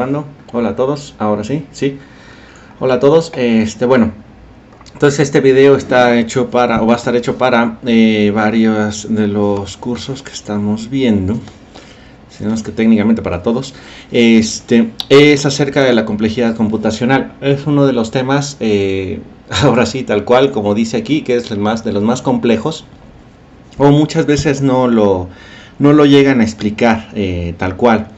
grabando. Hola a todos, ahora sí, sí. Hola a todos. Bueno, entonces este video está hecho para, o va a estar hecho para varios de los cursos que estamos viendo. Si no es que técnicamente para todos. Es acerca de la complejidad computacional. Es uno de los temas, ahora sí, tal cual, como dice aquí, que es de los más complejos. O muchas veces no lo llegan a explicar tal cual.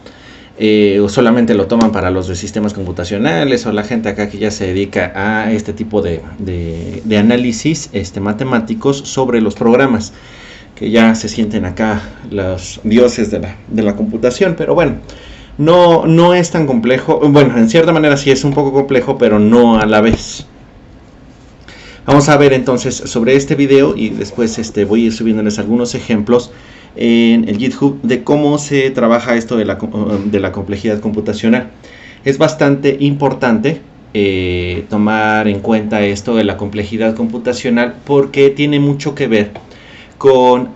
O solamente lo toman para los de sistemas computacionales, o la gente acá que ya se dedica a este tipo de análisis matemáticos sobre los programas, que ya se sienten acá los dioses de la computación. Pero bueno, no es tan complejo. Bueno, en cierta manera sí es un poco complejo, pero no a la vez. Vamos a ver entonces sobre este video y después voy a ir subiéndoles algunos ejemplos en el GitHub de cómo se trabaja esto de la complejidad computacional. Es bastante importante tomar en cuenta esto de la complejidad computacional porque tiene mucho que ver con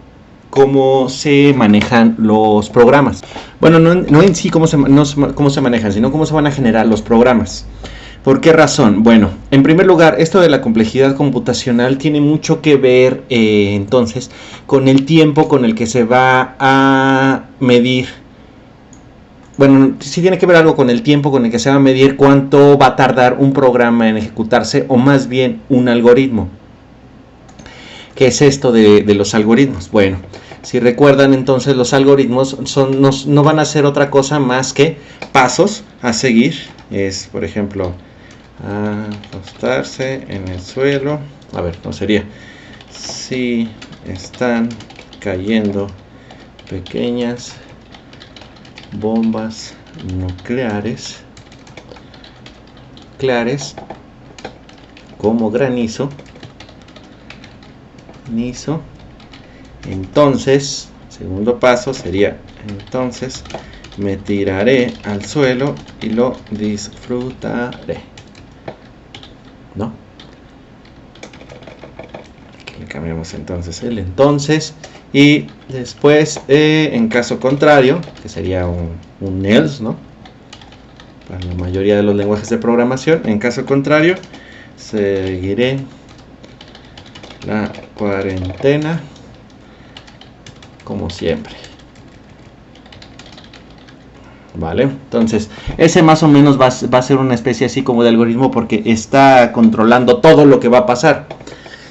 cómo se manejan los programas. Bueno, no en sí cómo se manejan, sino cómo se van a generar los programas. ¿Por qué razón? Bueno, en primer lugar, esto de la complejidad computacional tiene mucho que ver entonces con el tiempo con el que se va a medir. Bueno, sí tiene que ver algo con el tiempo con el que se va a medir cuánto va a tardar un programa en ejecutarse, o más bien un algoritmo. ¿Qué es esto de los algoritmos? Bueno, si recuerdan entonces, los algoritmos no van a ser otra cosa más que pasos a seguir. Es, por ejemplo, acostarse en el suelo. A ver, no sería: si están cayendo pequeñas bombas nucleares como granizo, entonces, segundo paso sería: entonces me tiraré al suelo y lo disfrutaré, ¿no? Aquí le cambiamos entonces el entonces, y después en caso contrario, que sería un else, ¿no? Para la mayoría de los lenguajes de programación, en caso contrario, seguiré la cuarentena como siempre. Vale, entonces ese más o menos va a ser una especie así como de algoritmo, porque está controlando todo lo que va a pasar.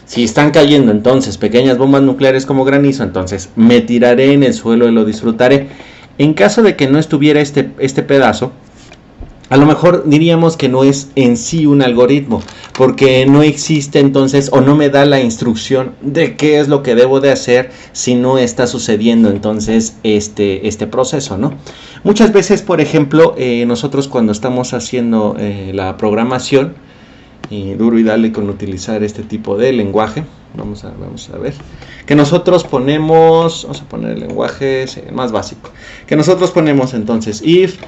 Si están cayendo entonces pequeñas bombas nucleares como granizo, entonces me tiraré en el suelo y lo disfrutaré. En caso de que no estuviera este pedazo, a lo mejor diríamos que no es en sí un algoritmo, porque no existe entonces, o no me da la instrucción de qué es lo que debo de hacer si no está sucediendo entonces este proceso, ¿no? Muchas veces, por ejemplo, nosotros cuando estamos haciendo la programación, y duro y dale con utilizar este tipo de lenguaje, vamos a ver, que nosotros ponemos, vamos a poner el lenguaje más básico, que nosotros ponemos entonces if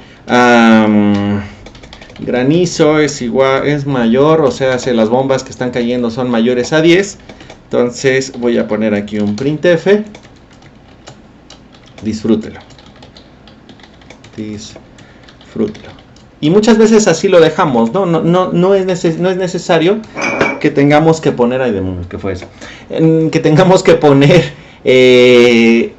granizo es mayor, o sea, si las bombas que están cayendo son mayores a 10, entonces voy a poner aquí un printf, disfrútelo. Y muchas veces así lo dejamos, ¿no? No es necesario que tengamos que poner, ay demonios, ¿qué fue eso? Que tengamos que poner el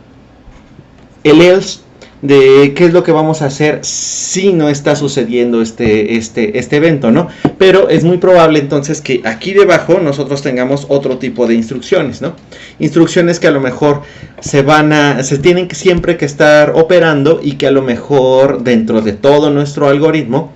else de qué es lo que vamos a hacer si no está sucediendo este evento, ¿no? Pero es muy probable entonces que aquí debajo nosotros tengamos otro tipo de instrucciones, ¿no? Instrucciones que a lo mejor se tienen siempre que estar operando, y que a lo mejor dentro de todo nuestro algoritmo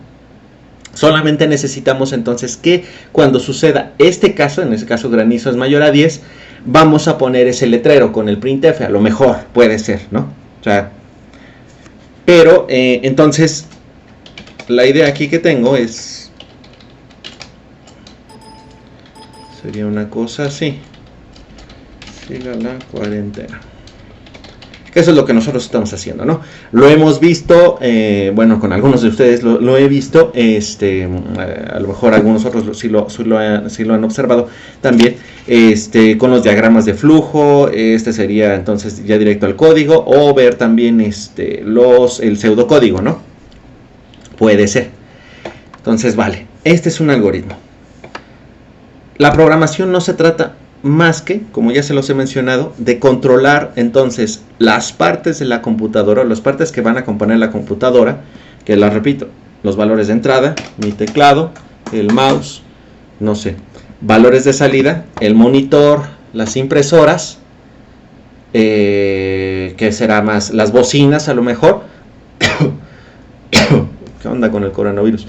solamente necesitamos entonces que cuando suceda este caso, en este caso granizo es mayor a 10, vamos a poner ese letrero con el printf, a lo mejor puede ser, ¿no? O sea, pero entonces la idea aquí que tengo sería una cosa así: siga la cuarentena. Eso es lo que nosotros estamos haciendo, ¿no? Lo hemos visto, bueno, con algunos de ustedes lo he visto, a lo mejor algunos otros sí lo han observado también, con los diagramas de flujo. Sería entonces ya directo al código, o ver también el pseudocódigo, ¿no? Puede ser. Entonces, vale, este es un algoritmo. La programación no se trata más que, como ya se los he mencionado, de controlar entonces las partes de la computadora, las partes que van a componer la computadora, que las repito, los valores de entrada, mi teclado, el mouse, no sé, valores de salida, el monitor, las impresoras, que será más, las bocinas a lo mejor. ¿Qué onda con el coronavirus?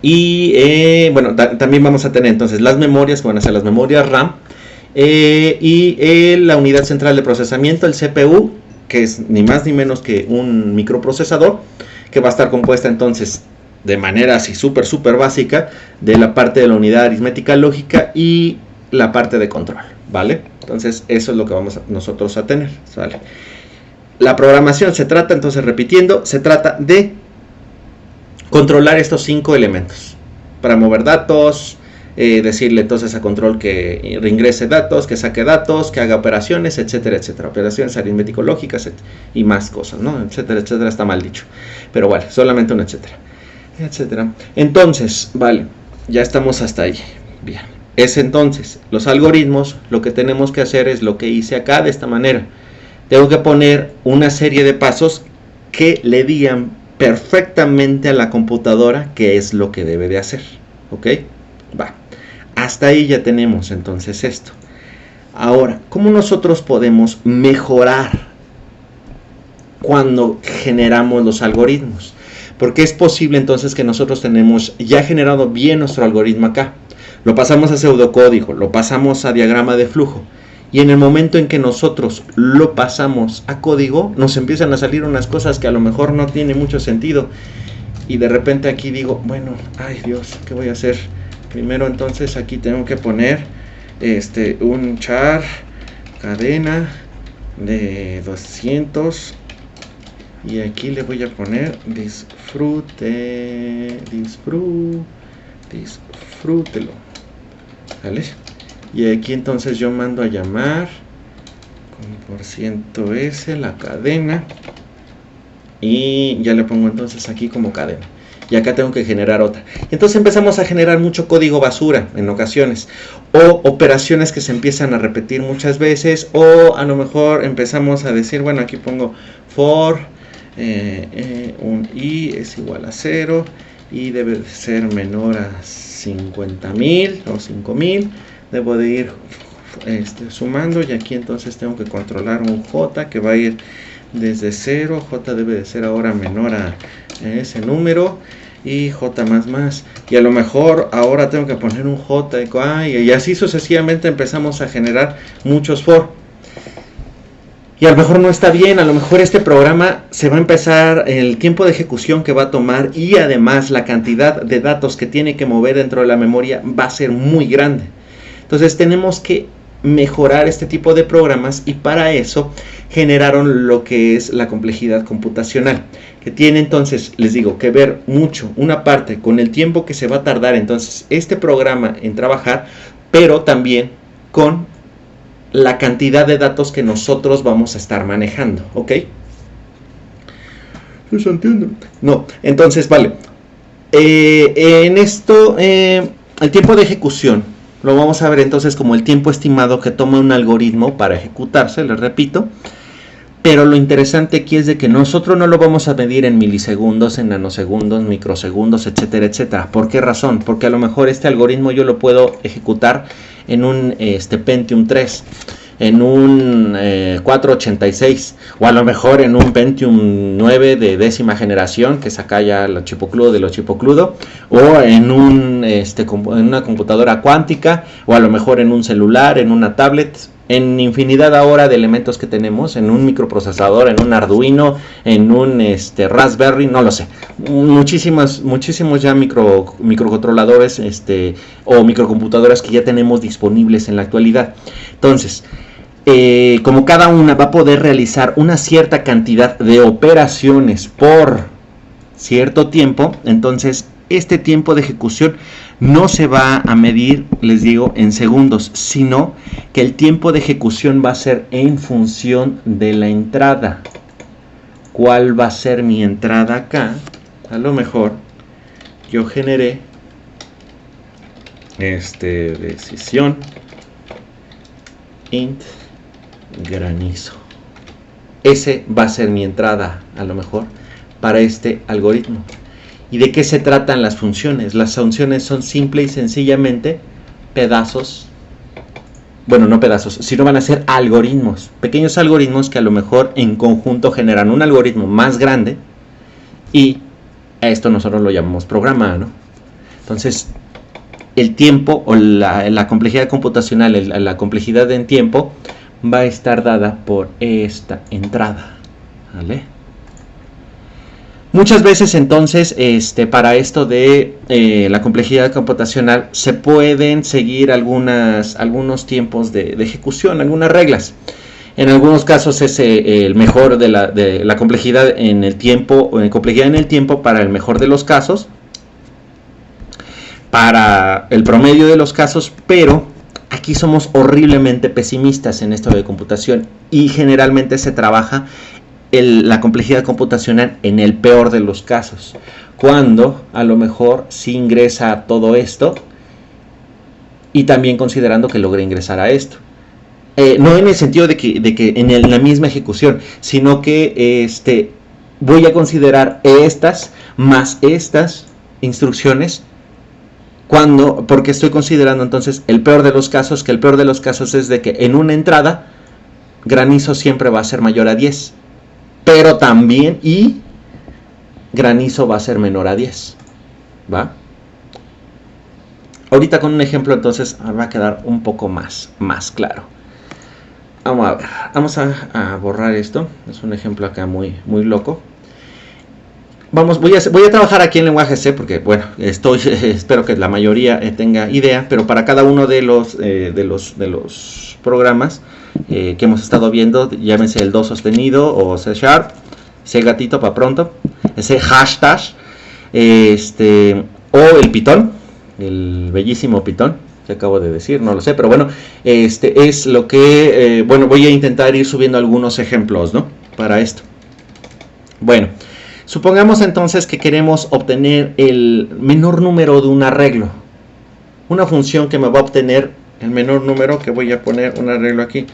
Y bueno, también vamos a tener entonces las memorias, que van a ser las memorias RAM, y la unidad central de procesamiento, el CPU, que es ni más ni menos que un microprocesador, que va a estar compuesta entonces de manera así súper básica de la parte de la unidad aritmética lógica y la parte de control, ¿vale? Entonces eso es lo que vamos nosotros a tener, ¿vale? La programación se trata, entonces repitiendo, se trata de controlar estos 5 elementos para mover datos, decirle entonces a control que reingrese datos, que saque datos, que haga operaciones, etcétera, etcétera, operaciones aritmético-lógicas y más cosas, ¿no? Etcétera, etcétera, está mal dicho, pero vale, solamente un etcétera, etcétera. Entonces, vale, ya estamos hasta ahí, bien. Es entonces, los algoritmos, lo que tenemos que hacer es lo que hice acá de esta manera. Tengo que poner una serie de pasos que le digan perfectamente a la computadora qué es lo que debe de hacer, ¿ok? Va, hasta ahí ya tenemos entonces esto. Ahora, ¿cómo nosotros podemos mejorar cuando generamos los algoritmos? Porque es posible entonces que nosotros tenemos ya generado bien nuestro algoritmo acá, lo pasamos a pseudocódigo, lo pasamos a diagrama de flujo, y en el momento en que nosotros lo pasamos a código, nos empiezan a salir unas cosas que a lo mejor no tiene mucho sentido, y de repente aquí digo, bueno, ay Dios, ¿qué voy a hacer? Primero entonces aquí tengo que poner un char cadena de 200, y aquí le voy a poner disfrútelo, ¿vale? Y aquí entonces yo mando a llamar con %s la cadena, y ya le pongo entonces aquí como cadena, y acá tengo que generar otra. Y entonces empezamos a generar mucho código basura en ocasiones, o operaciones que se empiezan a repetir muchas veces, o a lo mejor empezamos a decir, bueno, aquí pongo for un i es igual a 0 y debe de ser menor a 50.000 o 5.000. Debo de ir sumando, y aquí entonces tengo que controlar un j que va a ir desde 0, j debe de ser ahora menor a ese número, y j más, y a lo mejor ahora tengo que poner un j y así sucesivamente empezamos a generar muchos for. Y a lo mejor no está bien, a lo mejor este programa se va a empezar, el tiempo de ejecución que va a tomar y además la cantidad de datos que tiene que mover dentro de la memoria va a ser muy grande. Entonces tenemos que mejorar este tipo de programas, y para eso generaron lo que es la complejidad computacional, que tiene entonces, les digo, que ver mucho, una parte con el tiempo que se va a tardar entonces este programa en trabajar, pero también con la cantidad de datos que nosotros vamos a estar manejando, ¿ok? ¿Sí se entiende? No, entonces, vale. En esto, el tiempo de ejecución lo vamos a ver entonces como el tiempo estimado que toma un algoritmo para ejecutarse, les repito. Pero lo interesante aquí es de que nosotros no lo vamos a medir en milisegundos, en nanosegundos, microsegundos, etcétera, etcétera. ¿Por qué razón? Porque a lo mejor este algoritmo yo lo puedo ejecutar en un Pentium 3, en un 486, o a lo mejor en un Pentium 9 de 10ª generación, que saca ya lo chipocludo de lo chipocludo, o en en una computadora cuántica, o a lo mejor en un celular, en una tablet, en infinidad ahora de elementos que tenemos, en un microprocesador, en un Arduino, en un Raspberry, no lo sé, muchísimos ya microcontroladores o microcomputadoras que ya tenemos disponibles en la actualidad. Entonces, como cada una va a poder realizar una cierta cantidad de operaciones por cierto tiempo, entonces este tiempo de ejecución no se va a medir, les digo, en segundos, sino que el tiempo de ejecución va a ser en función de la entrada. cuál va a ser mi entrada acá, a lo mejor yo generé decisión int granizo. Ese va a ser mi entrada, a lo mejor, para este algoritmo. ¿Y de qué se tratan las funciones? Las funciones son simple y sencillamente pedazos, bueno, no pedazos, sino van a ser algoritmos, pequeños algoritmos que a lo mejor en conjunto generan un algoritmo más grande, y a esto nosotros lo llamamos programa, ¿no? Entonces, el tiempo o la complejidad computacional, la complejidad en tiempo, va a estar dada por esta entrada, ¿vale? Muchas veces entonces para esto de la complejidad computacional se pueden seguir algunos tiempos de ejecución, algunas reglas. En algunos casos es el mejor de la complejidad en el tiempo, o en complejidad en el tiempo para el mejor de los casos, para el promedio de los casos, pero aquí somos horriblemente pesimistas en esto de computación y generalmente se trabaja la complejidad computacional en el peor de los casos, cuando a lo mejor sí ingresa todo esto y también considerando que logré ingresar a esto. No en el sentido de que en la misma ejecución, sino que voy a considerar estas más estas instrucciones porque estoy considerando entonces el peor de los casos, que el peor de los casos es de que en una entrada granizo siempre va a ser mayor a 10. Pero también granizo va a ser menor a 10, ¿va? Ahorita con un ejemplo entonces va a quedar un poco más claro. Vamos a ver, vamos a borrar esto. Es un ejemplo acá muy loco. Voy a trabajar aquí en lenguaje C porque, bueno, espero que la mayoría tenga idea, pero para cada uno de los programas que hemos estado viendo, llámense el do sostenido o C#, ese gatito para pronto, ese hashtag, o el Python, el bellísimo Python, que acabo de decir, no lo sé, pero bueno, es lo que, bueno, voy a intentar ir subiendo algunos ejemplos, ¿no? Para esto. Bueno, supongamos entonces que queremos obtener el menor número de un arreglo, una función que me va a obtener el menor número, que voy a poner un arreglo aquí,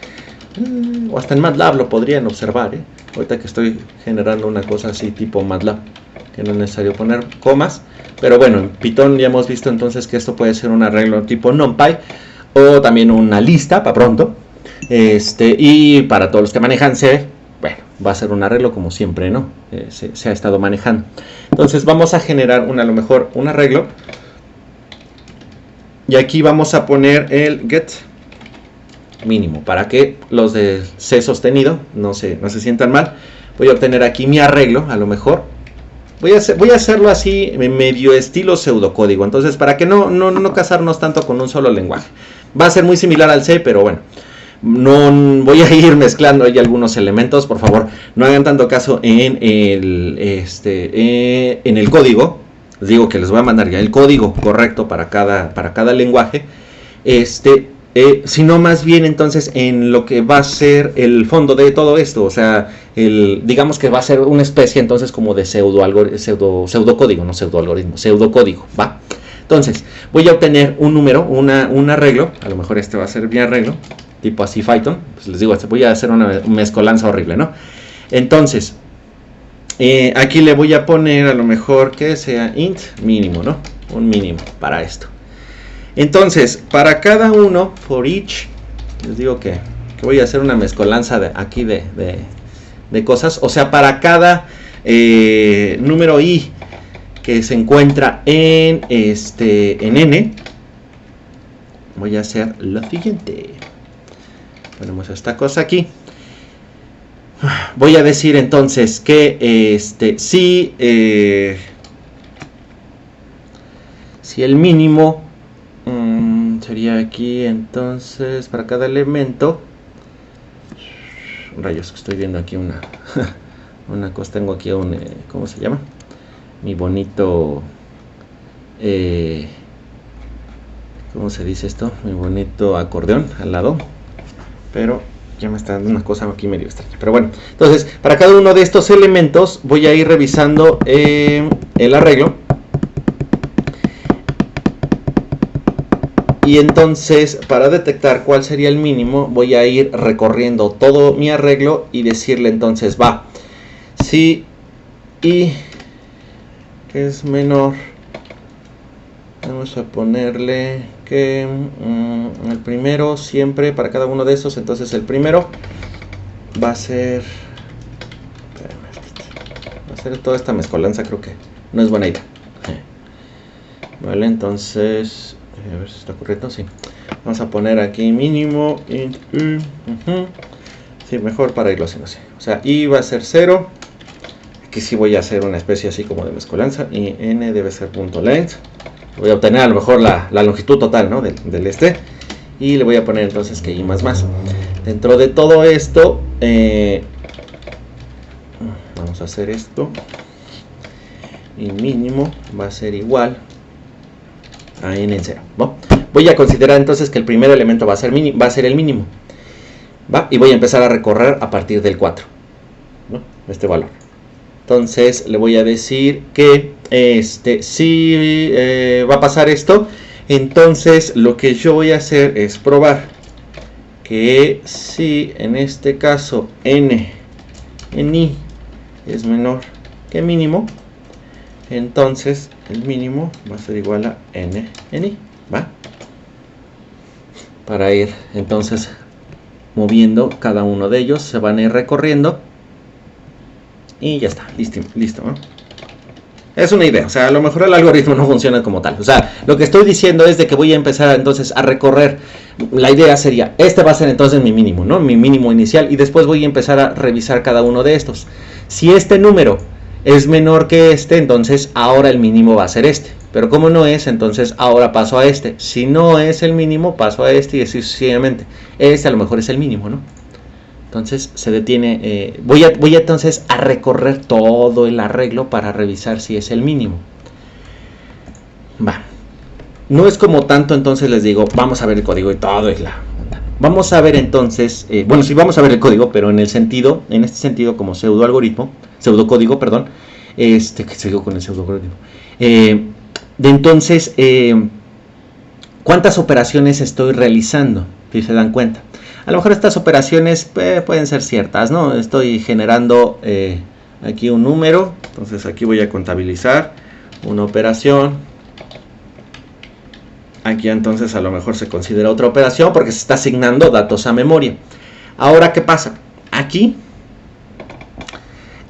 o hasta en MATLAB lo podrían observar, ahorita que estoy generando una cosa así tipo MATLAB, que no es necesario poner comas, pero bueno, en Python ya hemos visto entonces que esto puede ser un arreglo tipo NumPy, o también una lista para pronto, y para todos los que manejan C, bueno, va a ser un arreglo como siempre, ¿no? Se ha estado manejando. Entonces vamos a generar a lo mejor un arreglo, y aquí vamos a poner el get mínimo para que los de C sostenido no se sientan mal. Voy a obtener aquí mi arreglo, a lo mejor voy a hacerlo así medio estilo pseudocódigo, entonces para que no casarnos tanto con un solo lenguaje. Va a ser muy similar al C, pero bueno, no voy a ir mezclando ahí algunos elementos. Por favor, no hagan tanto caso en el código. Les digo que les voy a mandar ya el código correcto para cada lenguaje, sino más bien entonces en lo que va a ser el fondo de todo esto. O sea, digamos que va a ser una especie entonces como de pseudocódigo, no pseudoalgoritmo, pseudocódigo, ¿va? Entonces, voy a obtener un número, un arreglo, a lo mejor va a ser mi arreglo, tipo así Python, pues les digo, voy a hacer una mezcolanza horrible, ¿no? Entonces, aquí le voy a poner a lo mejor que sea int mínimo, ¿no? Un mínimo para esto. Entonces, para cada uno, for each, les digo que voy a hacer una mezcolanza aquí de cosas. O sea, para cada número i que se encuentra en n, voy a hacer lo siguiente. Ponemos esta cosa aquí. Voy a decir entonces que si el mínimo sería aquí, entonces para cada elemento, rayos, estoy viendo aquí una cosa, tengo aquí ¿cómo se llama? Mi bonito, ¿cómo se dice esto? Mi bonito acordeón al lado, pero Ya me está dando una cosa aquí medio extraña. Pero bueno, entonces, para cada uno de estos elementos voy a ir revisando el arreglo. Y entonces, para detectar cuál sería el mínimo, voy a ir recorriendo todo mi arreglo y decirle entonces, va, si y que es menor, vamos a ponerle que el primero siempre para cada uno de esos, entonces el primero va a ser toda esta mezcolanza, creo que no es buena idea. Vale, entonces a ver si está correcto, sí. Vamos a poner aquí mínimo int sí, mejor para irlo haciendo así. O sea, i va a ser 0. Aquí sí voy a hacer una especie así como de mezcolanza. Y n debe ser punto length. Voy a obtener a lo mejor la longitud total, ¿no? del este. Y le voy a poner entonces que i más más. Dentro de todo esto, vamos a hacer esto. Y mínimo va a ser igual a n en 0. ¿no? Voy a considerar entonces que el primer elemento va a ser el mínimo. ¿Va? Y voy a empezar a recorrer a partir del 4. ¿no? Este valor. Entonces le voy a decir que si va a pasar esto, entonces lo que yo voy a hacer es probar que si en este caso n en i es menor que mínimo, entonces el mínimo va a ser igual a n en i, ¿va? Para ir entonces moviendo cada uno de ellos, se van a ir recorriendo y ya está, listo, ¿no? Es una idea, o sea, a lo mejor el algoritmo no funciona como tal. O sea, lo que estoy diciendo es de que voy a empezar entonces a recorrer. La idea sería, este va a ser entonces mi mínimo, ¿no? Mi mínimo inicial, y después voy a empezar a revisar cada uno de estos. Si este número es menor que este, entonces ahora el mínimo va a ser este. Pero como no es, entonces ahora paso a este. Si no es el mínimo, paso a este y así sucesivamente. Este a lo mejor es el mínimo, ¿no? Entonces se detiene, voy a entonces a recorrer todo el arreglo para revisar si es el mínimo. Va. No es como tanto, entonces les digo, vamos a ver el código y todo es la... Vamos a ver entonces, bueno, sí vamos a ver el código, pero en este sentido como pseudocódigo, perdón, que sigo con el pseudocódigo. Entonces, ¿cuántas operaciones estoy realizando? Si se dan cuenta. A lo mejor estas operaciones pueden ser ciertas, ¿no? Estoy generando aquí un número, entonces aquí voy a contabilizar una operación. Aquí entonces a lo mejor se considera otra operación porque se está asignando datos a memoria. Ahora, ¿qué pasa? Aquí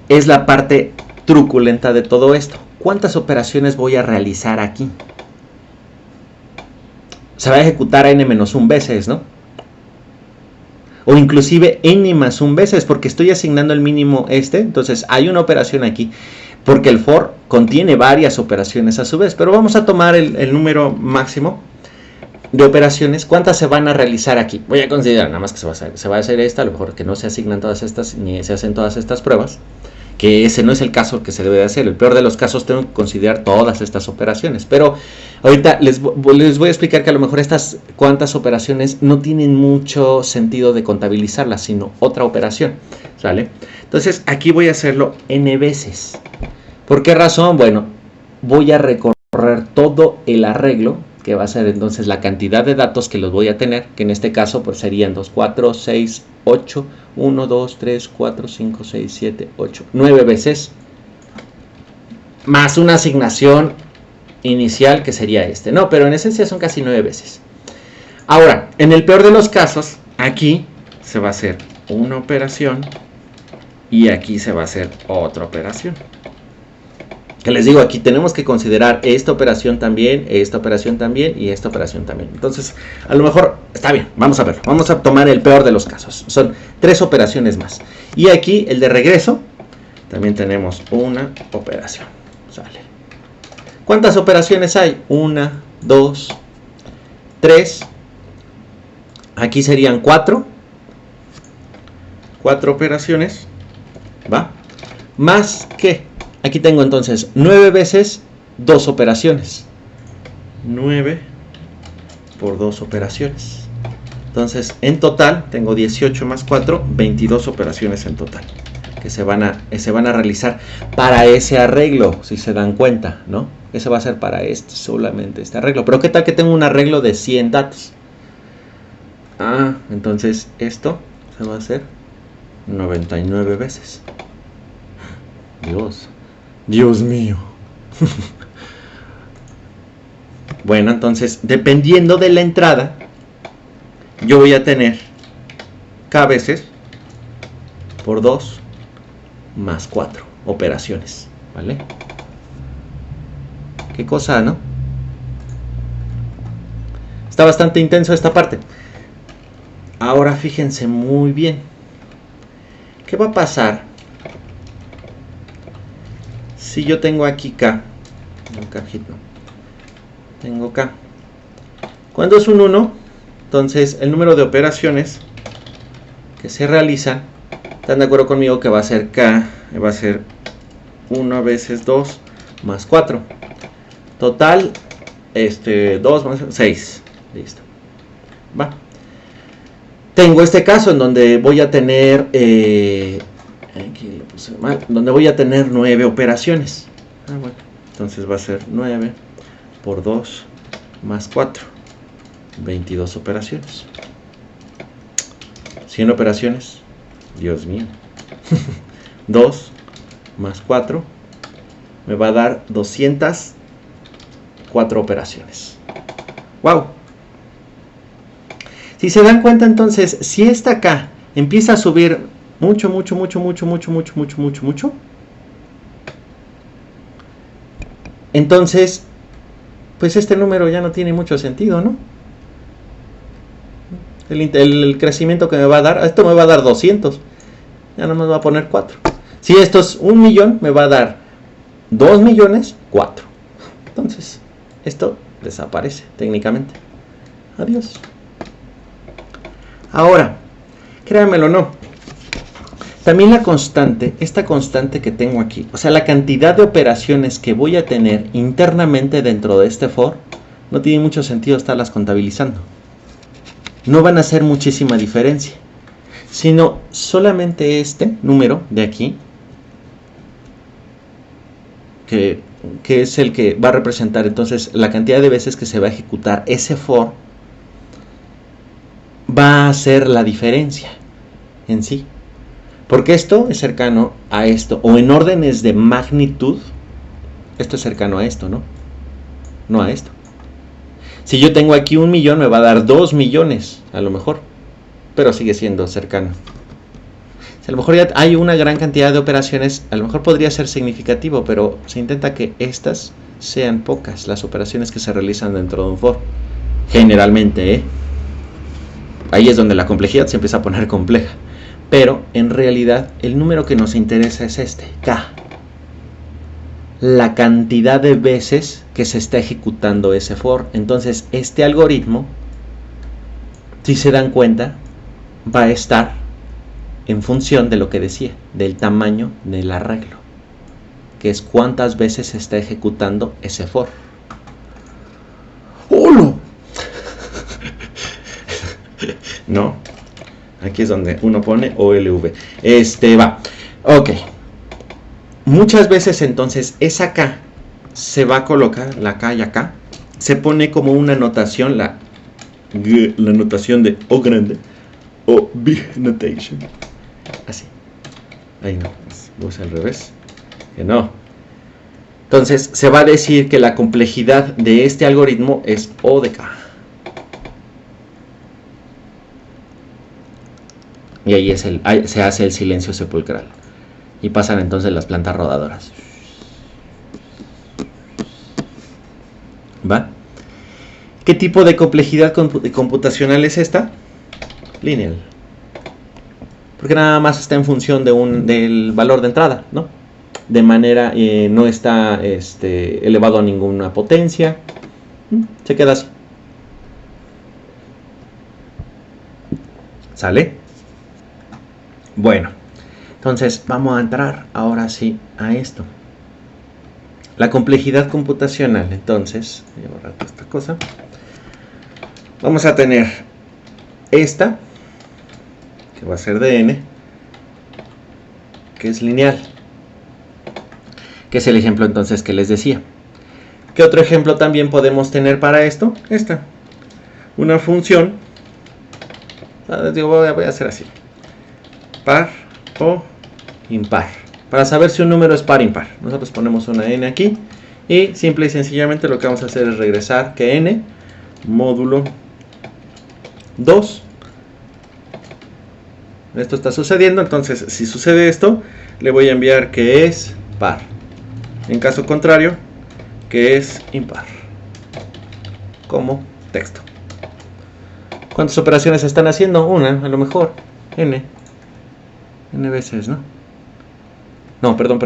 es la parte truculenta de todo esto. ¿Cuántas operaciones voy a realizar aquí? Se va a ejecutar n-1 veces, ¿no? O inclusive n más 1 veces, porque estoy asignando el mínimo entonces hay una operación aquí, porque el for contiene varias operaciones a su vez, pero vamos a tomar el número máximo de operaciones. ¿Cuántas se van a realizar aquí? Voy a considerar nada más que se va a hacer esta, a lo mejor que no se asignan todas estas, ni se hacen todas estas pruebas, que ese no es el caso que se debe de hacer. El peor de los casos tengo que considerar todas estas operaciones, pero ahorita les voy a explicar que a lo mejor estas cuantas operaciones no tienen mucho sentido de contabilizarlas, sino otra operación, ¿sale? Entonces aquí voy a hacerlo n veces. ¿Por qué razón? Bueno, voy a recorrer todo el arreglo, que va a ser entonces la cantidad de datos que los voy a tener, que en este caso pues serían 2, 4, 6, 8, 1, 2, 3, 4, 5, 6, 7, 8, 9 veces, más una asignación inicial que sería ¿no? Pero en esencia son casi 9 veces. Ahora, en el peor de los casos, aquí se va a hacer una operación y aquí se va a hacer otra operación. Que les digo, aquí tenemos que considerar esta operación también y esta operación también. Entonces, a lo mejor, está bien, vamos a verlo. Vamos a tomar el peor de los casos. Son 3 operaciones más. Y aquí, el de regreso, también tenemos una operación. Sale. ¿Cuántas operaciones hay? 1, 2, 3. Aquí serían 4. 4 operaciones. ¿Va? Más que... Aquí tengo entonces 9 veces 2 operaciones. 9 por 2 operaciones. Entonces, en total, tengo 18 más 4, 22 operaciones en total. Que se van a realizar para ese arreglo, si se dan cuenta, ¿no? Ese va a ser para solamente este arreglo. Pero ¿qué tal que tengo un arreglo de 100 datos? Ah, entonces esto se va a hacer 99 veces. Dios mío. Bueno, entonces, dependiendo de la entrada, yo voy a tener K veces por 2 más 4 operaciones, ¿vale? Qué cosa, ¿no? Está bastante intenso esta parte. Ahora fíjense muy bien. ¿Qué va a pasar si yo tengo aquí K? Un cajito. Tengo K. Cuando es un 1, entonces el número de operaciones que se realizan, ¿están de acuerdo conmigo que va a ser K? Va a ser 1 veces 2 más 4. Total, 2 más 6. Listo. Va. Tengo este caso en donde voy a tener, aquí lo puse mal, donde voy a tener 9 operaciones. Bueno, entonces va a ser 9 por 2 más 4. 22 operaciones. 100 operaciones. Dios mío. 2 más 4 me va a dar 204 operaciones. ¡Wow! Si se dan cuenta, entonces, si esta acá empieza a subir mucho, entonces, pues este número ya no tiene mucho sentido, ¿no? El crecimiento que me va a dar, esto me va a dar 200. Ya no me va a poner 4. Si esto es 1 millón, me va a dar 2 millones, 4. Entonces, esto desaparece técnicamente. Adiós. Ahora, créanmelo o no, también la constante, esta constante que tengo aquí, o sea, la cantidad de operaciones que voy a tener internamente dentro de este for, no tiene mucho sentido estarlas contabilizando. No van a hacer muchísima diferencia, sino solamente este número de aquí, que es el que va a representar entonces la cantidad de veces que se va a ejecutar ese for, va a hacer la diferencia en sí. Porque esto es cercano a esto, o en órdenes de magnitud, esto es cercano a esto, ¿no? No a esto. Si yo tengo aquí 1 millón, me va a dar 2 millones, a lo mejor, pero sigue siendo cercano. Si a lo mejor ya hay una gran cantidad de operaciones, a lo mejor podría ser significativo, pero se intenta que estas sean pocas las operaciones que se realizan dentro de un for. Generalmente, ahí es donde la complejidad se empieza a poner compleja. Pero en realidad el número que nos interesa es este, K. La cantidad de veces que se está ejecutando ese for. Entonces este algoritmo, si se dan cuenta, va a estar en función de lo que decía, del tamaño del arreglo, que es cuántas veces se está ejecutando ese for. ¡Hola! No, aquí es donde uno pone OLV. Va, ok. Muchas veces entonces esa K se va a colocar, la K y acá, se pone como una notación, la notación de O grande, o big notation. Así. Ahí no, es al revés. Que no. Entonces se va a decir que la complejidad de este algoritmo es O de K. Y ahí se hace el silencio sepulcral. Y pasan entonces las plantas rodadoras. ¿Va? ¿Qué tipo de complejidad computacional es esta? Lineal. Porque nada más está en función del valor de entrada, ¿no? De manera, no está elevado a ninguna potencia. Se queda así. ¿Sale? Bueno, entonces vamos a entrar ahora sí a esto. La complejidad computacional, entonces, voy a borrar esta cosa. Vamos a tener esta, que va a ser de n, que es lineal, que es el ejemplo entonces que les decía. ¿Qué otro ejemplo también podemos tener para esto? Esta, una función, voy a hacer así, par o impar, para saber si un número es par o impar. Nosotros ponemos una n aquí y simple y sencillamente lo que vamos a hacer es regresar que n módulo 2. Esto está sucediendo, entonces si sucede esto, le voy a enviar que es par. En caso contrario, que es impar, como texto. ¿Cuántas operaciones están haciendo? Una, a lo mejor, n veces, ¿no? No, perdón,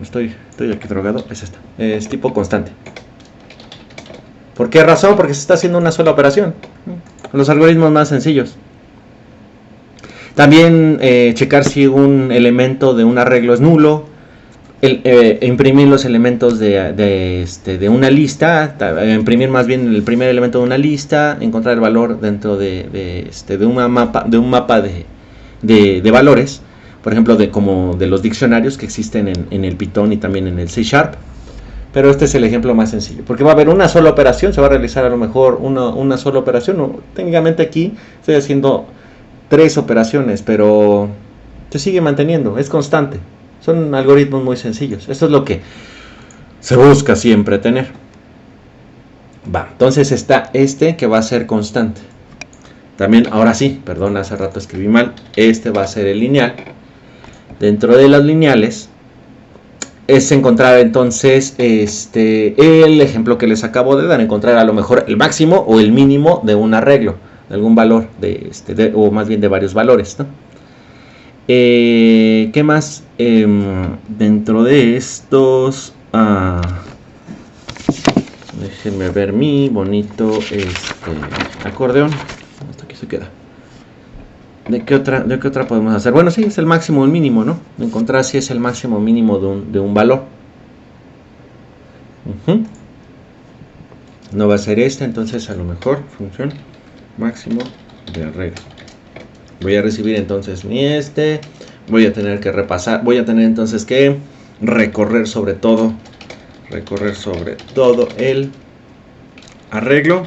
estoy aquí drogado, es esta, es tipo constante. ¿Por qué razón? Porque se está haciendo una sola operación. Los algoritmos más sencillos. También checar si un elemento de un arreglo es nulo. Imprimir los elementos de una lista, imprimir más bien el primer elemento de una lista, encontrar el valor dentro de un mapa de valores, por ejemplo como de los diccionarios que existen en el Python y también en el C#. Pero este es el ejemplo más sencillo, porque va a haber una sola operación, se va a realizar a lo mejor una sola operación, o técnicamente aquí estoy haciendo 3 operaciones, pero se sigue manteniendo, es constante. Son algoritmos muy sencillos. Esto es lo que se busca siempre tener. Entonces está este que va a ser constante. También, ahora sí, perdón, hace rato escribí mal. Este va a ser el lineal. Dentro de las lineales es encontrar entonces el ejemplo que les acabo de dar. Encontrar a lo mejor el máximo o el mínimo de un arreglo, de algún valor, o más bien de varios valores, ¿no? ¿Qué más? Dentro de estos, déjenme ver mi bonito acordeón. Esto aquí se queda. ¿De qué otra podemos hacer? Bueno, sí, es el máximo o el mínimo, ¿no? Encontrar si es el máximo o mínimo de un valor. No va a ser entonces a lo mejor función máximo de arreglo. Voy a recibir entonces mi voy a tener que repasar, voy a tener entonces que recorrer sobre todo el arreglo.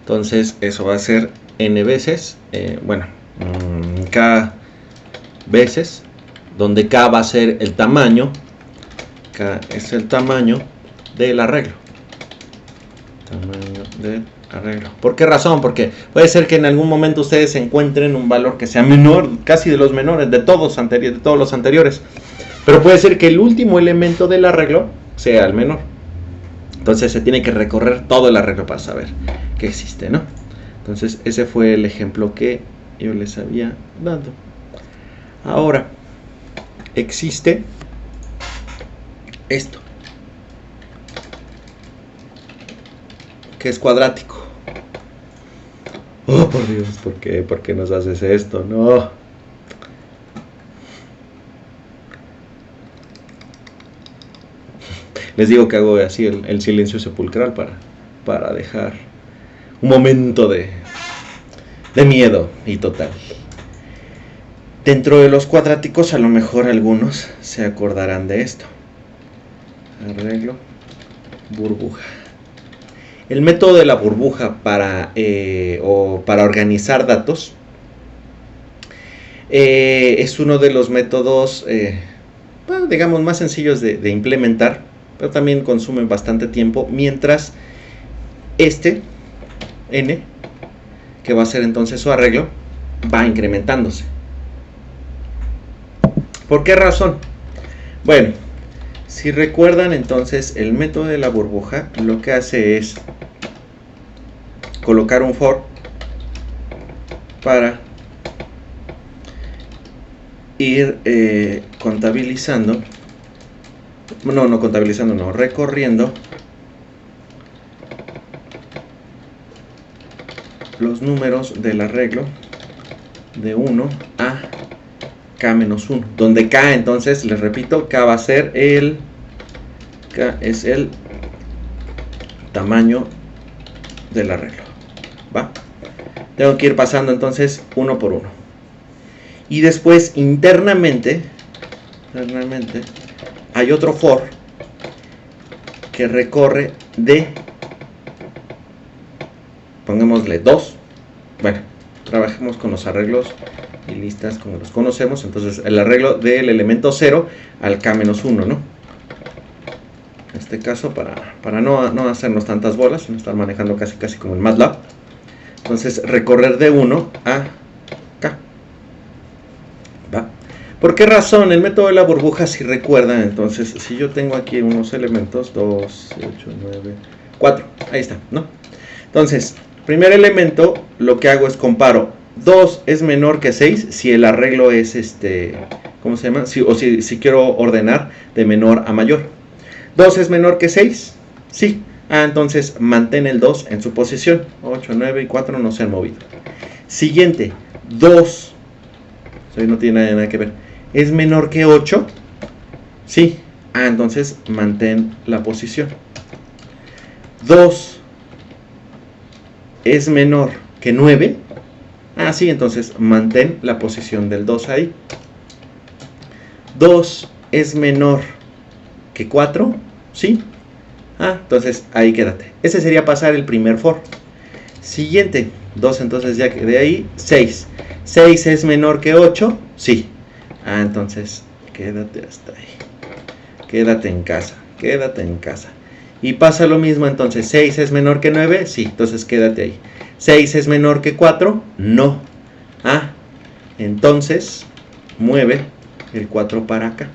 Entonces eso va a ser n veces, k veces, donde k va a ser el tamaño, k es el tamaño del arreglo. ¿Por qué razón? Porque puede ser que en algún momento ustedes encuentren un valor que sea menor, casi de los menores, de todos los anteriores. Pero puede ser que el último elemento del arreglo sea el menor. Entonces se tiene que recorrer todo el arreglo para saber que existe, ¿no? Entonces ese fue el ejemplo que yo les había dado. Ahora, existe esto, que es cuadrático. Oh, por Dios, ¿por qué? ¿Por qué nos haces esto? No. Les digo que hago así el silencio sepulcral para dejar un momento de miedo y total. Dentro de los cuadráticos, a lo mejor algunos se acordarán de esto. Arreglo, burbuja. El método de la burbuja para organizar datos es uno de los métodos, digamos, más sencillos de implementar, pero también consumen bastante tiempo, mientras n, que va a ser entonces su arreglo, va incrementándose. ¿Por qué razón? Bueno, si recuerdan entonces el método de la burbuja lo que hace es colocar un for para ir recorriendo los números del arreglo de 1 a k-1, donde k, entonces les repito, k va a ser k es el tamaño del arreglo, ¿va? Tengo que ir pasando entonces uno por uno. Y después internamente hay otro for que recorre de, pongámosle 2. Bueno, trabajemos con los arreglos y listas como los conocemos. Entonces el arreglo del elemento 0 al k-1, ¿no? En este caso para no hacernos tantas bolas, sino estar manejando casi como el MATLAB. Entonces recorrer de 1 a k. ¿Va? ¿Por qué razón? El método de la burbuja, si recuerdan, entonces si yo tengo aquí unos elementos, 2, 8, 9, 4, ahí está, ¿no? Entonces, primer elemento, lo que hago es comparo 2 es menor que 6 si el arreglo es ¿cómo se llama? Si quiero ordenar de menor a mayor. 2 es menor que 6, sí. Entonces mantén el 2 en su posición. 8, 9 y 4 no se han movido. Siguiente, 2, eso no tiene nada que ver, es menor que 8, sí. Entonces mantén la posición. 2 es menor que 9, sí, entonces mantén la posición del 2 ahí. 2 es menor que 4, sí. Entonces ahí quédate. Ese sería pasar el primer for. Siguiente, 2, entonces ya que de ahí, 6. 6 es menor que 8, sí. Entonces quédate hasta ahí. Quédate en casa. Y pasa lo mismo, entonces 6 es menor que 9, sí, entonces quédate ahí. 6 es menor que 4, no. Entonces mueve el 4 para acá.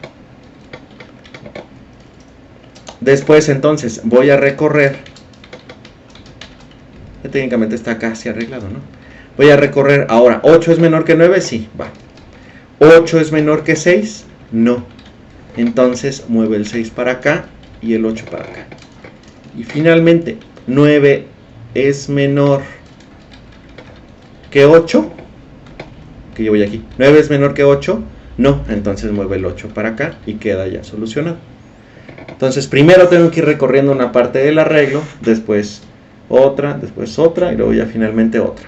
Después entonces voy a recorrer, ya técnicamente está casi arreglado, ¿no? Voy a recorrer ahora, 8 es menor que 9, sí, va. 8 es menor que 6, no. Entonces mueve el 6 para acá y el 8 para acá. Y finalmente, 9 es menor que 8, que yo voy aquí. 9 es menor que 8, no. Entonces mueve el 8 para acá y queda ya solucionado. Entonces primero tengo que ir recorriendo una parte del arreglo, después otra y luego ya finalmente otra.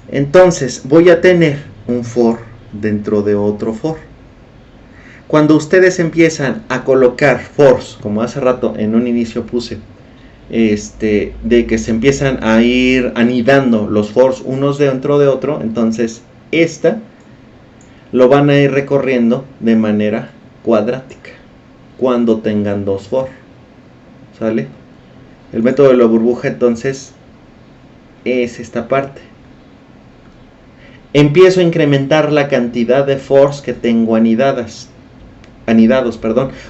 Entonces voy a tener un for dentro de otro for. Cuando ustedes empiezan a colocar fors, como hace rato en un inicio puse, de que se empiezan a ir anidando los fors unos dentro de otro, entonces lo van a ir recorriendo de manera cuadrática cuando tengan dos for, ¿sale? El método de la burbuja entonces es esta parte. Empiezo a incrementar la cantidad de fors que tengo anidados,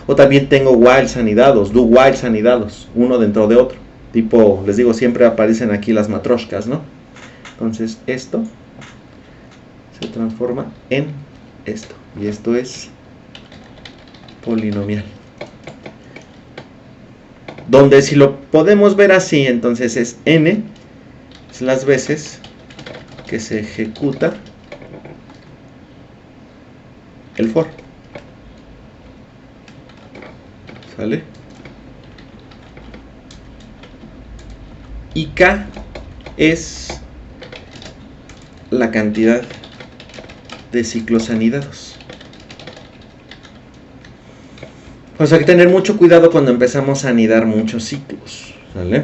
o también tengo whiles anidados, do whiles anidados, uno dentro de otro, tipo, les digo, siempre aparecen aquí las matroshkas, ¿no? Entonces esto se transforma en esto, y esto es polinomial, donde si lo podemos ver así, entonces es n es las veces que se ejecuta el for, ¿sale? Y k es la cantidad de ciclos anidados. Pues hay que tener mucho cuidado cuando empezamos a anidar muchos ciclos, ¿vale?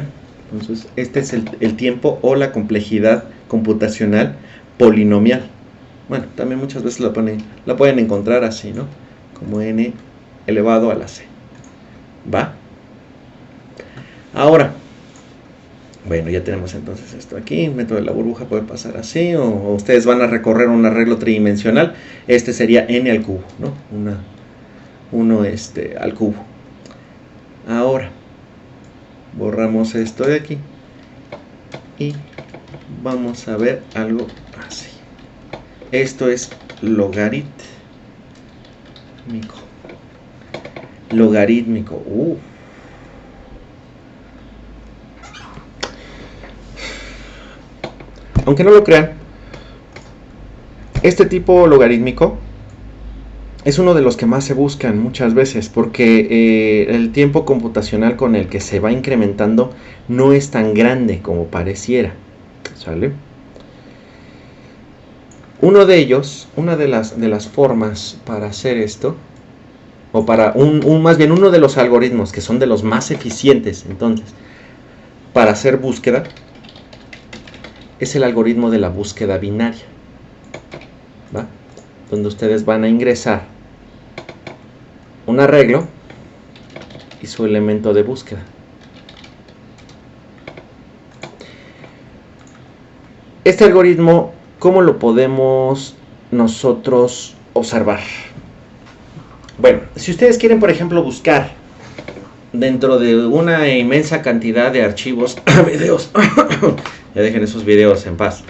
Entonces este es el tiempo o la complejidad computacional polinomial. Bueno, también muchas veces la pueden encontrar así, ¿no? Como n elevado a la c. ¿Va? Ahora, bueno, ya tenemos entonces esto aquí. El método de la burbuja puede pasar así, o ustedes van a recorrer un arreglo tridimensional. Este sería n al cubo, ¿no? Uno al cubo. Ahora borramos esto de aquí y vamos a ver algo así. Esto es logarítmico. Aunque no lo crean, este tipo logarítmico es uno de los que más se buscan muchas veces, porque el tiempo computacional con el que se va incrementando no es tan grande como pareciera, ¿Sale? Uno de ellos, una de las formas para hacer esto, o para más bien uno de los algoritmos que son de los más eficientes, entonces, para hacer búsqueda, es el algoritmo de la búsqueda binaria, ¿va? Donde ustedes van a ingresar un arreglo y su elemento de búsqueda. Este algoritmo, ¿cómo lo podemos nosotros observar? Bueno, si ustedes quieren, por ejemplo, buscar dentro de una inmensa cantidad de archivos, videos, ya dejen esos videos en paz,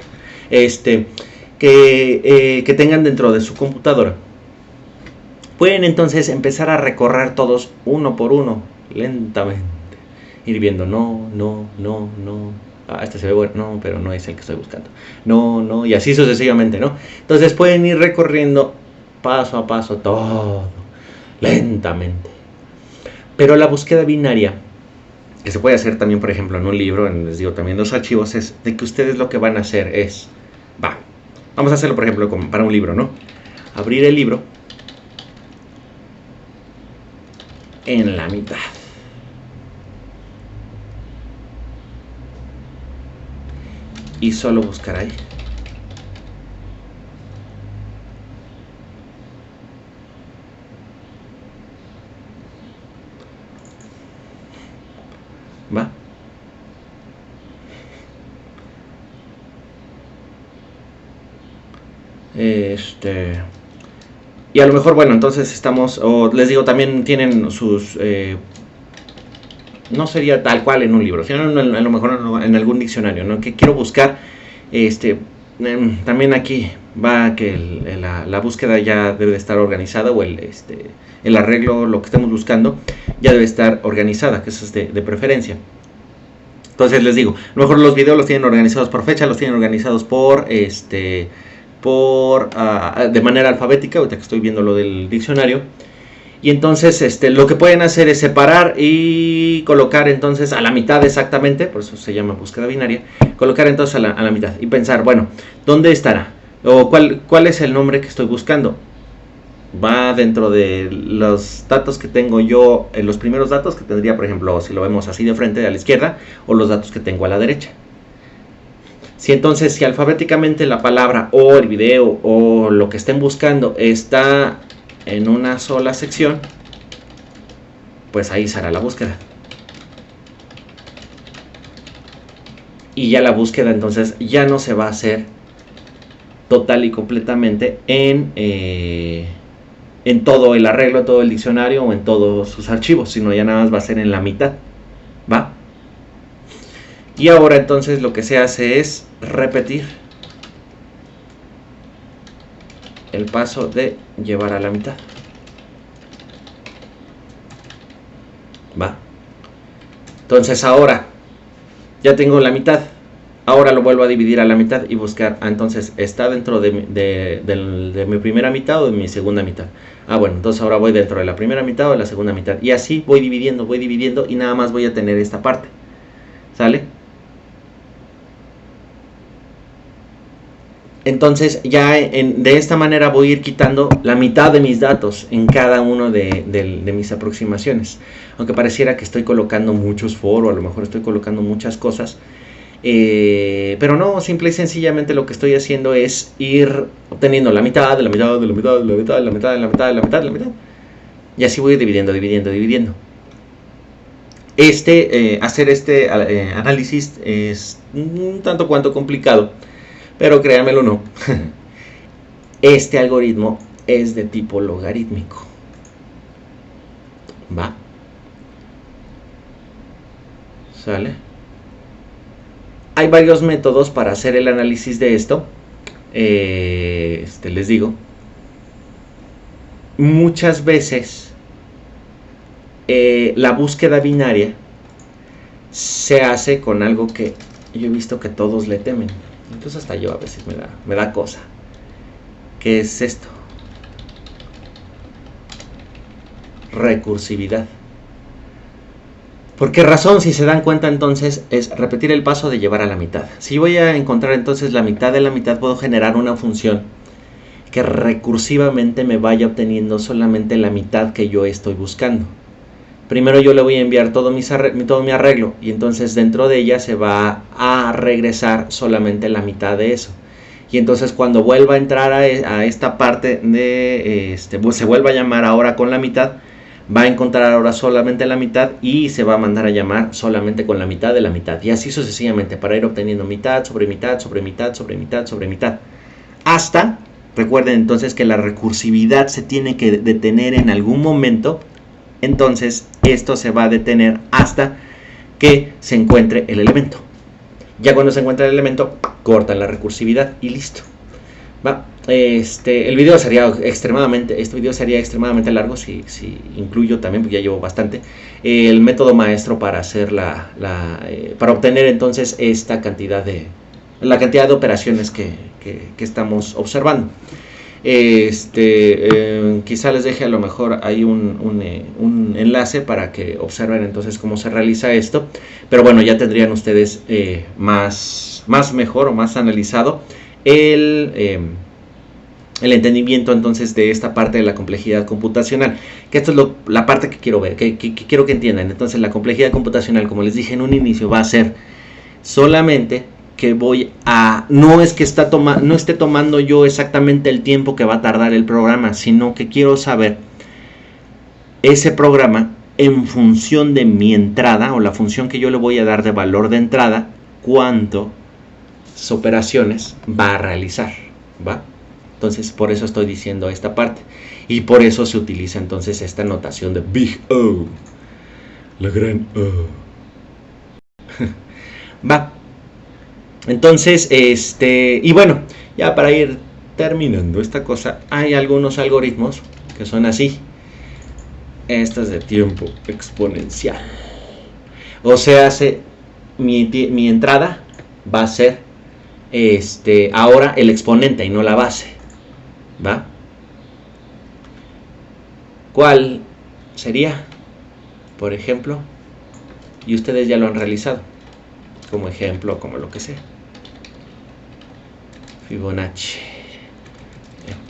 que tengan dentro de su computadora, pueden entonces empezar a recorrer todos uno por uno, lentamente, ir viendo, no, este se ve bueno, no, pero no es el que estoy buscando, no, y así sucesivamente, ¿no? Entonces pueden ir recorriendo paso a paso todo, lentamente. Pero la búsqueda binaria, que se puede hacer también, por ejemplo, en un libro, les digo también los archivos, es de que ustedes lo que van a hacer es, vamos a hacerlo, por ejemplo, para un libro, ¿no? Abrir el libro en la mitad. Y solo buscar ahí. ¿Va? Y a lo mejor, bueno, entonces estamos, o les digo, también tienen sus, no sería tal cual en un libro, sino a lo mejor en algún diccionario, ¿no? Que quiero buscar, también aquí va que la búsqueda ya debe estar organizada, o el arreglo, lo que estemos buscando, ya debe estar organizada, que eso es de preferencia. Entonces les digo, a lo mejor los videos los tienen organizados por fecha, los tienen organizados por, de manera alfabética, ahorita que estoy viendo lo del diccionario. Y entonces lo que pueden hacer es separar y colocar entonces a la mitad exactamente, por eso se llama búsqueda binaria, colocar entonces a la mitad y pensar, bueno, ¿dónde estará? O ¿cuál es el nombre que estoy buscando? Va dentro de los datos que tengo yo, los primeros datos que tendría, por ejemplo, si lo vemos así de frente a la izquierda, o los datos que tengo a la derecha. Si entonces, si alfabéticamente la palabra o el video o lo que estén buscando está en una sola sección, pues ahí será la búsqueda. Y ya la búsqueda entonces ya no se va a hacer total y completamente en todo el arreglo, todo el diccionario o en todos sus archivos, sino ya nada más va a ser en la mitad, ¿va? Y ahora entonces lo que se hace es repetir el paso de llevar a la mitad, ¿va? Entonces ahora ya tengo la mitad, ahora lo vuelvo a dividir a la mitad y buscar, entonces está dentro de mi primera mitad o de mi segunda mitad. Bueno, entonces ahora voy dentro de la primera mitad o de la segunda mitad, y así voy dividiendo y nada más voy a tener esta parte, ¿sale? Entonces ya de esta manera voy a ir quitando la mitad de mis datos en cada uno de mis aproximaciones. Aunque pareciera que estoy colocando muchos foros, a lo mejor estoy colocando muchas cosas. Pero no, simple y sencillamente lo que estoy haciendo es ir obteniendo la mitad, de la mitad, de la mitad, de la mitad, de la mitad, de la mitad, de la mitad, de la mitad. Y así voy dividiendo. Hacer este análisis es un tanto cuanto complicado, pero créanmelo no, este algoritmo es de tipo logarítmico, ¿va? ¿Sale? Hay varios métodos para hacer el análisis de esto. Les digo, muchas veces la búsqueda binaria se hace con algo que yo he visto que todos le temen. Incluso hasta yo a veces me da cosa. ¿Qué es esto? Recursividad. ¿Por qué razón? Si se dan cuenta, entonces es repetir el paso de llevar a la mitad. Si voy a encontrar entonces la mitad de la mitad, puedo generar una función que recursivamente me vaya obteniendo solamente la mitad que yo estoy buscando. Primero yo le voy a enviar todo mi arreglo y entonces dentro de ella se va a regresar solamente la mitad de eso. Y entonces cuando vuelva a entrar a esta parte de se vuelva a llamar ahora con la mitad, va a encontrar ahora solamente la mitad y se va a mandar a llamar solamente con la mitad de la mitad. Y así sucesivamente para ir obteniendo mitad sobre mitad sobre mitad sobre mitad sobre mitad. Hasta, recuerden entonces que la recursividad se tiene que detener en algún momento. Entonces esto se va a detener hasta que se encuentre el elemento. Ya cuando se encuentra el elemento, cortan la recursividad y listo. Va. Este video sería extremadamente largo si incluyo también, porque ya llevo bastante, el método maestro para hacer para obtener entonces esta cantidad la cantidad de operaciones que estamos observando. Quizá les deje a lo mejor ahí un enlace para que observen entonces cómo se realiza esto, pero bueno, ya tendrían ustedes más mejor o más analizado el entendimiento entonces de esta parte de la complejidad computacional, que esto es la parte que quiero ver, que quiero que entiendan. Entonces la complejidad computacional, como les dije en un inicio, va a ser solamente que no es que no esté tomando yo exactamente el tiempo que va a tardar el programa, sino que quiero saber ese programa en función de mi entrada o la función que yo le voy a dar de valor de entrada, cuántas operaciones va a realizar, ¿va? Entonces por eso estoy diciendo esta parte y por eso se utiliza entonces esta notación de Big O, la gran O. Va. Entonces, y bueno, ya para ir terminando esta cosa, hay algunos algoritmos que son así. Esto es de tiempo exponencial. O sea, mi entrada va a ser ahora el exponente y no la base. ¿Va? ¿Cuál sería? Por ejemplo, y ustedes ya lo han realizado, como ejemplo, como lo que sea. Fibonacci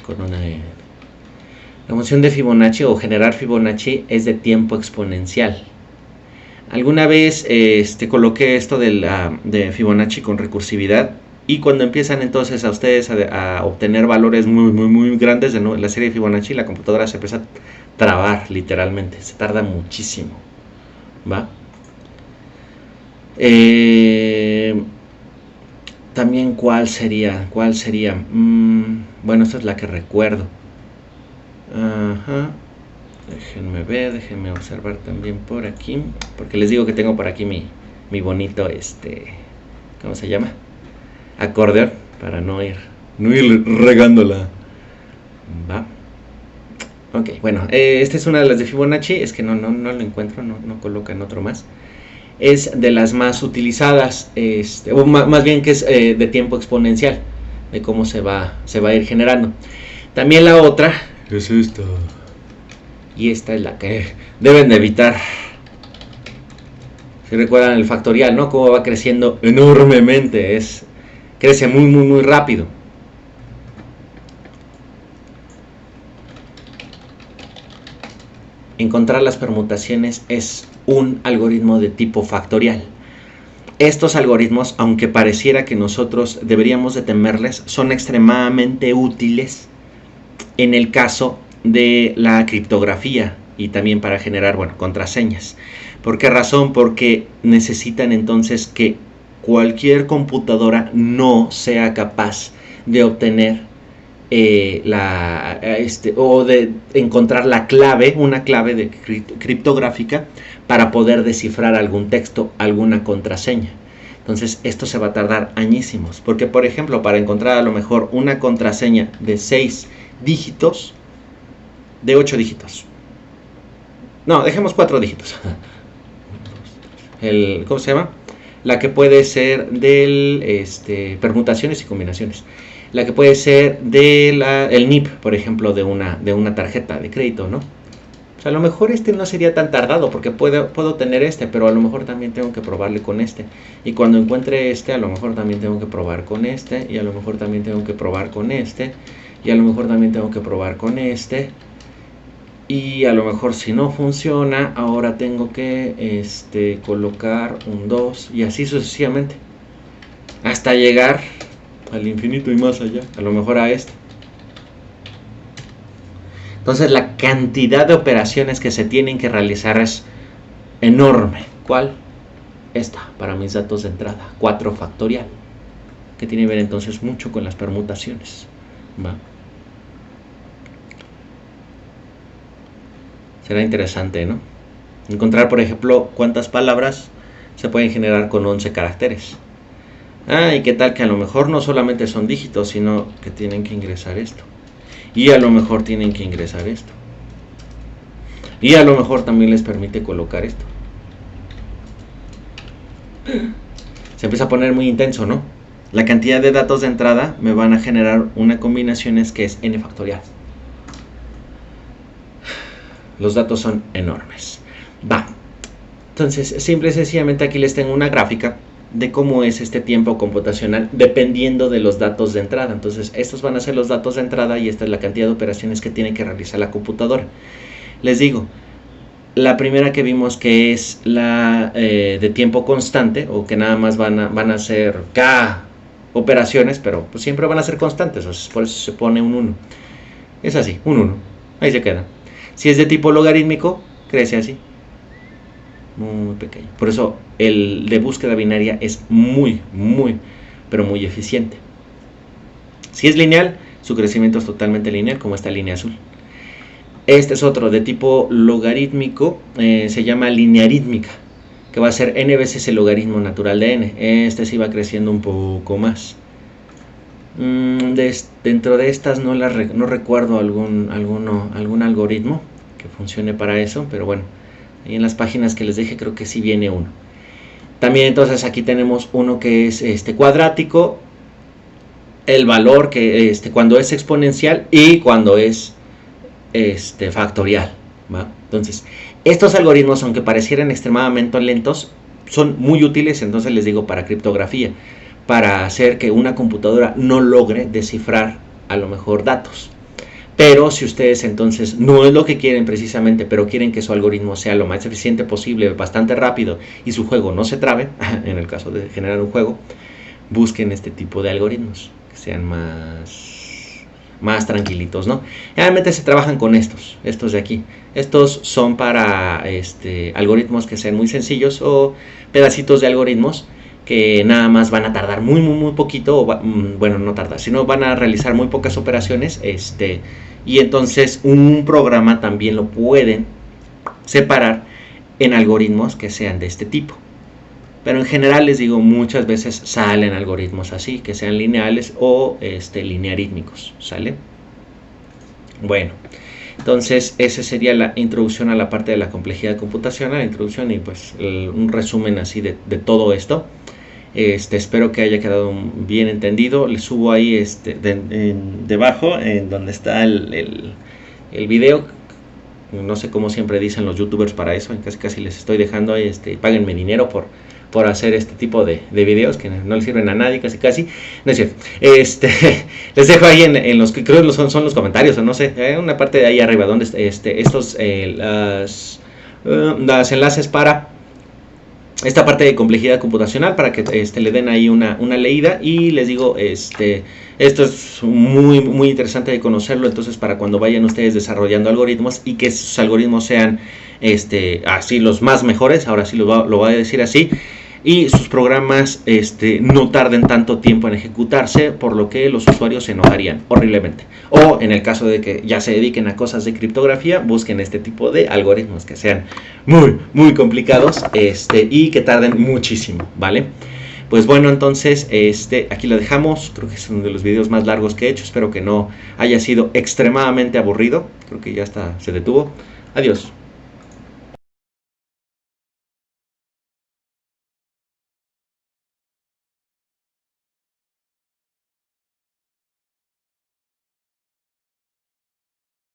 con una E. La función de Fibonacci o generar Fibonacci es de tiempo exponencial. Alguna vez coloqué esto de Fibonacci con recursividad, y cuando empiezan entonces a ustedes a obtener valores muy grandes de la serie de Fibonacci, la computadora se empieza a trabar literalmente, se tarda muchísimo, ¿va? También ¿cuál sería? Bueno, esta es la que recuerdo. Ajá. Déjenme observar también por aquí, porque les digo que tengo por aquí mi bonito ¿cómo se llama? Acordeón, para no ir regándola. Va. Ok, bueno, esta es una de las de Fibonacci, es que no lo encuentro, no colocan otro más. Es de las más utilizadas, o más bien que es de tiempo exponencial, de cómo se va a ir generando. También la otra es esta, y esta es la que deben de evitar. Si recuerdan el factorial, ¿no? Cómo va creciendo enormemente, crece muy rápido. Encontrar las permutaciones es un algoritmo de tipo factorial. Estos algoritmos, aunque pareciera que nosotros deberíamos de temerles, son extremadamente útiles en el caso de la criptografía y también para generar, contraseñas. ¿Por qué razón? Porque necesitan entonces que cualquier computadora no sea capaz de obtener o de encontrar una clave criptográfica para poder descifrar algún texto, alguna contraseña. Entonces esto se va a tardar añísimos, porque por ejemplo para encontrar a lo mejor una contraseña de 6 dígitos, de 8 dígitos, no, dejemos 4 dígitos, ¿cómo se llama? La que puede ser del permutaciones y combinaciones, la que puede ser el NIP, por ejemplo, de una tarjeta de crédito, ¿no? sea, a lo mejor este no sería tan tardado porque puedo tener este, pero a lo mejor también tengo que probarle con este. Y cuando encuentre este, a lo mejor también tengo que probar con este. Y a lo mejor también tengo que probar con este. Y a lo mejor también tengo que probar con este. Y a lo mejor si no funciona, ahora tengo que colocar un 2 y así sucesivamente. Hasta llegar al infinito y más allá. A lo mejor a este. Entonces la cantidad de operaciones que se tienen que realizar es enorme. ¿Cuál? Esta, para mis datos de entrada, 4 factorial. Que tiene que ver entonces mucho con las permutaciones. ¿Va? Será interesante, ¿no? Encontrar, por ejemplo, cuántas palabras se pueden generar con 11 caracteres. Y qué tal que a lo mejor no solamente son dígitos, sino que tienen que ingresar esto. Y a lo mejor tienen que ingresar esto. Y a lo mejor también les permite colocar esto. Se empieza a poner muy intenso, ¿no? La cantidad de datos de entrada me van a generar una combinación que es n factorial. Los datos son enormes. Va. Entonces, simple y sencillamente aquí les tengo una gráfica de cómo es este tiempo computacional dependiendo de los datos de entrada. Entonces, estos van a ser los datos de entrada y esta es la cantidad de operaciones que tiene que realizar la computadora. Les digo, la primera que vimos que es la de tiempo constante, o que nada más van a ser K operaciones, pero pues siempre van a ser constantes, entonces por eso se pone un 1. Es así, un 1. Ahí se queda. Si es de tipo logarítmico, crece así. Muy pequeño. Por eso el de búsqueda binaria es muy, pero muy eficiente. Si es lineal, su crecimiento es totalmente lineal, como esta línea azul. Este es otro de tipo logarítmico, se llama linearítmica, que va a ser n veces el logaritmo natural de n. Este sí va creciendo un poco más. Dentro de estas no recuerdo algún algoritmo que funcione para eso, pero bueno, ahí en las páginas que les dejé creo que sí viene uno. También entonces aquí tenemos uno que es cuadrático, el valor que cuando es exponencial y cuando es factorial, ¿va? Entonces estos algoritmos, aunque parecieran extremadamente lentos, son muy útiles, entonces les digo, para criptografía, para hacer que una computadora no logre descifrar a lo mejor datos. Pero si ustedes entonces no es lo que quieren precisamente, pero quieren que su algoritmo sea lo más eficiente posible, bastante rápido y su juego no se trabe, en el caso de generar un juego, busquen este tipo de algoritmos que sean más tranquilitos, ¿no? Generalmente se trabajan con estos de aquí. Estos son para algoritmos que sean muy sencillos o pedacitos de algoritmos que nada más van a tardar muy poquito, bueno, no tardar, sino van a realizar muy pocas operaciones, y entonces un programa también lo pueden separar en algoritmos que sean de este tipo. Pero en general les digo, muchas veces salen algoritmos así, que sean lineales o linearítmicos, ¿sale? Bueno, entonces esa sería la introducción a la parte de la complejidad computacional, la introducción y pues un resumen así de todo esto. Espero que haya quedado bien entendido. Les subo ahí debajo en donde está el video. No sé cómo siempre dicen los youtubers para eso, casi les estoy dejando ahí, páguenme dinero por hacer este tipo de videos que no le sirven a nadie, casi. No es cierto. Les dejo ahí en los que creo que son los comentarios, o no sé, una parte de ahí arriba donde estos las enlaces para esta parte de complejidad computacional, para que le den ahí una leída. Y les digo, esto es muy interesante de conocerlo, entonces para cuando vayan ustedes desarrollando algoritmos y que sus algoritmos sean así los más mejores, ahora sí lo voy a decir así, y sus programas no tarden tanto tiempo en ejecutarse, por lo que los usuarios se enojarían horriblemente. O en el caso de que ya se dediquen a cosas de criptografía, busquen este tipo de algoritmos que sean muy complicados y que tarden muchísimo, ¿vale? Pues bueno, entonces aquí lo dejamos. Creo que es uno de los videos más largos que he hecho. Espero que no haya sido extremadamente aburrido. Creo que ya se detuvo. Adiós.